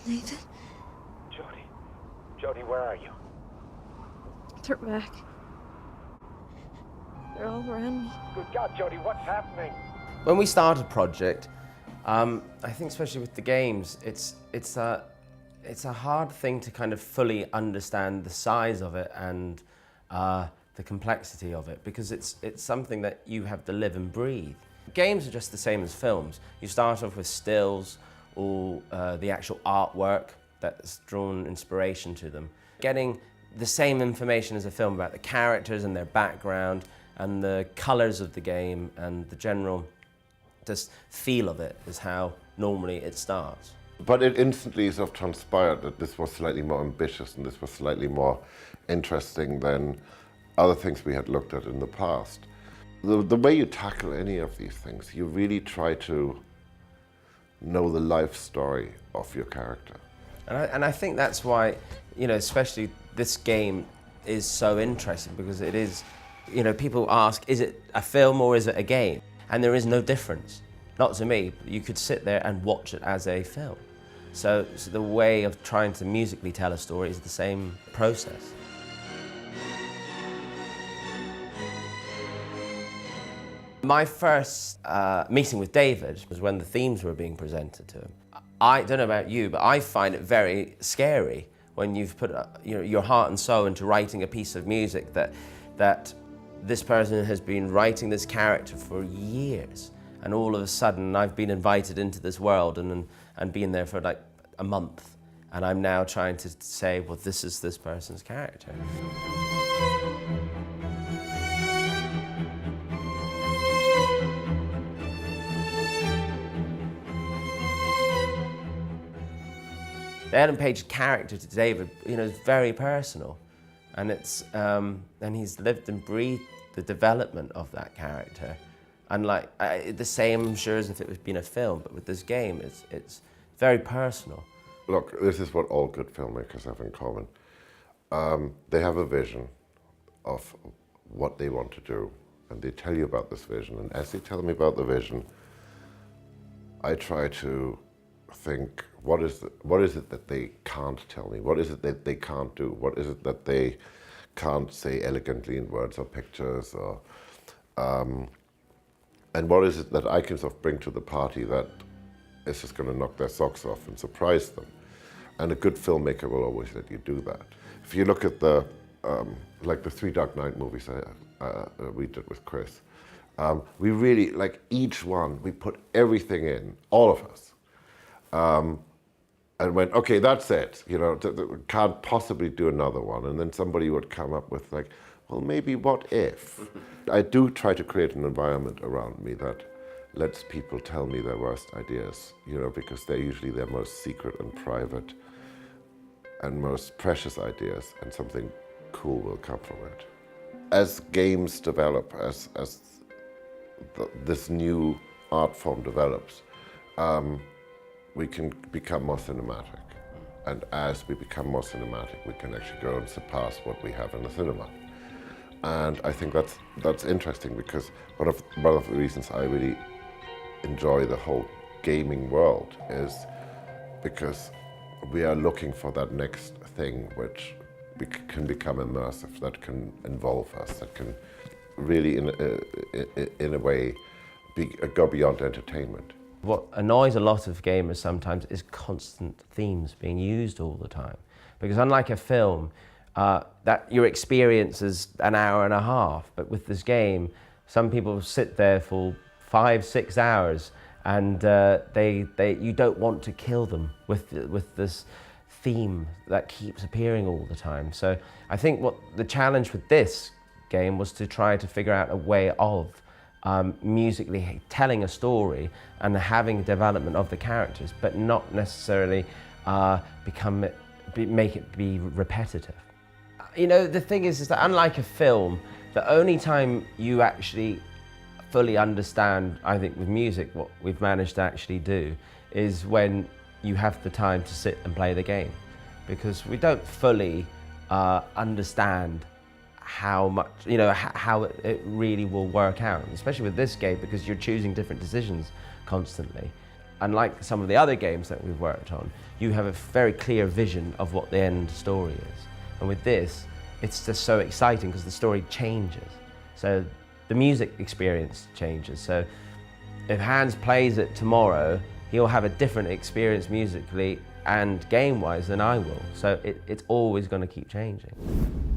Nathan? Jody. Jody, where are you? They're back. They're all around me. Good God, Jody, what's happening? When we started Project, I think especially with the games, it's a hard thing to kind of fully understand the size of it and the complexity of it, because it's something that you have to live and breathe. Games are just the same as films. You start off with stills or the actual artwork that's drawn inspiration to them. Getting the same information as a film about the characters and their background and the colours of the game and the general just feel of it is how normally it starts. But it instantly sort of transpired that this was slightly more ambitious and this was slightly more interesting than other things we had looked at in the past. The way you tackle any of these things, you really try to know the life story of your character. And I think that's why, you know, especially this game is so interesting, because it is, you know, people ask, is it a film or is it a game? And there is no difference. Not to me. You could sit there and watch it as a film. So the way of trying to musically tell a story is the same process. My first meeting with David was when the themes were being presented to him. I don't know about you, but I find it very scary when you've put your heart and soul into writing a piece of music that this person has been writing this character for years, and all of a sudden I've been invited into this world and been there for like a month, and I'm now trying to say, well, this is this person's character. The Ellen Page character to David, you know, is very personal, and and he's lived and breathed the development of that character, and like the same, I'm sure, as if it was been a film, but with this game, it's very personal. Look, this is what all good filmmakers have in common. They have a vision of what they want to do, and they tell you about this vision, and as they tell me about the vision, I try to think, what is it that they can't tell me? What is it that they can't do? What is it that they can't say elegantly in words or pictures? Or, and what is it that I can sort of bring to the party that is just going to knock their socks off and surprise them? And a good filmmaker will always let you do that. If you look at the like the 3 Dark Knight movies we did with Chris, we really, like each one, we put everything in, all of us. And went, okay, that's it, you know, can't possibly do another one. And then somebody would come up with like, well, maybe what if? I do try to create an environment around me that lets people tell me their worst ideas, you know, because they're usually their most secret and private and most precious ideas, and something cool will come from it. As games develop, as this new art form develops, we can become more cinematic. And as we become more cinematic, we can actually go and surpass what we have in the cinema. And I think that's interesting, because one of the reasons I really enjoy the whole gaming world is because we are looking for that next thing which can become immersive, that can involve us, that can really, in a way, go beyond entertainment. What annoys a lot of gamers sometimes is constant themes being used all the time. Because unlike a film, that your experience is an hour and a half, but with this game, some people sit there for 5-6 hours, and you don't want to kill them with this theme that keeps appearing all the time. So I think what the challenge with this game was to try to figure out a way of musically telling a story and having development of the characters, but not necessarily make it be repetitive. You know, the thing is that unlike a film, the only time you actually fully understand, I think with music, what we've managed to actually do is when you have the time to sit and play the game, because we don't fully understand how much, you know, how it really will work out, especially with this game, because you're choosing different decisions constantly. unlike some of the other games that we've worked on, you have a very clear vision of what the end story is. And with this, it's just so exciting because the story changes. So the music experience changes. So if Hans plays it tomorrow, he'll have a different experience musically and game-wise than I will. So it's always going to keep changing.